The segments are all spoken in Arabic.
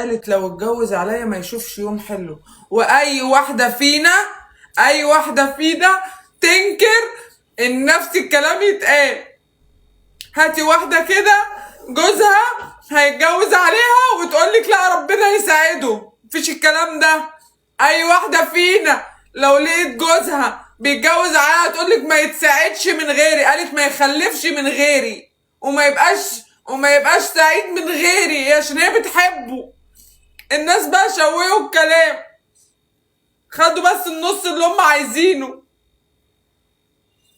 قالت لو اتجوز عليا ما يشوفش يوم حلو. واي واحده فينا، اي واحده فينا تنكر ان نفس الكلام يتقال. هاتي واحده كده جوزها هيتجوز عليها وتقولك لا ربنا يساعده، مفيش الكلام ده. اي واحده فينا لو لقيت جوزها بيتجوز عليها تقولك ما يتساعدش من غيري، قالت ما يخلفش من غيري وما يبقاش سعيد من غيري عشان هي بتحبه. الناس بقى شوهوا الكلام، خدوا بس النص اللي هم عايزينه.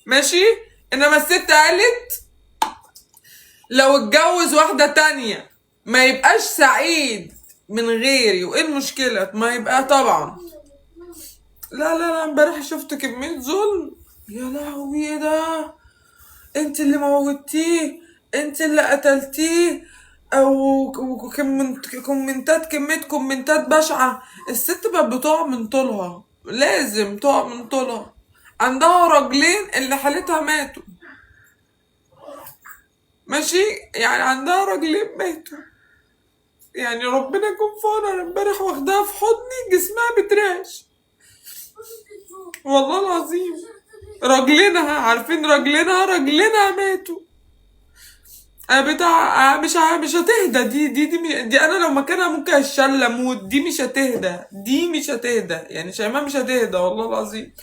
ماشي. انما الست قالت لو اتجوز واحدة تانية ما يبقاش سعيد من غيري، وايه المشكلة ما يبقى طبعا. لا لا لا، امبارح شفت كمية ظلم. يا لهوي ايه ده، انت اللي موتيه، انت اللي قتلتيه، او كمية كومنتات بشعة. الست بقت بتقع من طولها، لازم تقع من طولها. عندها راجلين اللي حالتها ماتوا. ماشي. يعني عندها راجلين ماتوا، يعني ربنا يكون في عونها. انا امبارح واخداها في حضني جسمها بترعش والله العظيم. راجلينها، عارفين راجلينها ماتوا. بتاع مش هتهدى. دي انا لو مكانها ممكن اشل اموت. دي مش هتهدى، دي مش هتهدى، يعني شيماء مش هتهدى والله العظيم.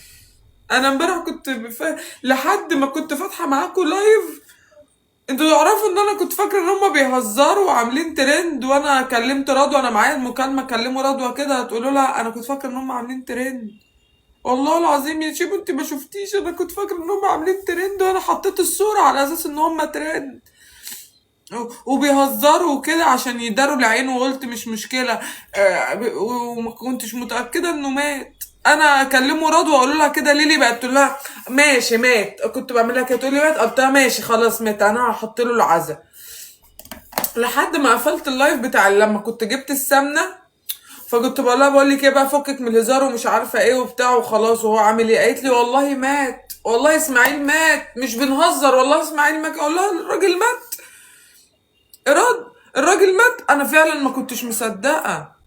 انا امبارح كنت لحد ما كنت فاتحه معاكم لايف، انتوا تعرفوا ان انا كنت فاكره ان هما بيهزروا وعاملين ترند، وانا كلمت رضوى، انا معايا المكالمه، كلموا رضوى كده هتقولوا لها انا كنت فاكره ان هما عاملين ترند. والله العظيم يا شيبو انت ما شفتيش، انا كنت فاكره ان هما عاملين ترند، وانا حطيت الصوره على اساس ان هما ترند وبيهزروا كده عشان يداروا العين، وقلت مش مشكله. وما كنتش متاكده انه مات. انا اكلمه رضوى واقول لها كده، ليلي بقت تقول لها ماشي مات، كنت بعملها كده تقول لي مات، قلت لها ماشي خلاص مات، انا هحط له العزا. لحد ما قفلت اللايف بتاع لما كنت جبت السمنه، فكنت بقول لها بقول لك ايه بقى، فكك من الهزار ومش عارفه ايه وبتاع وخلاص، وهو عامل ايه؟ قالت لي والله مات، والله اسماعيل مات، مش بنهزر والله اسماعيل مات. اقول لها الراجل مات. الراجل مات. انا فعلا ما كنتش مصدقه.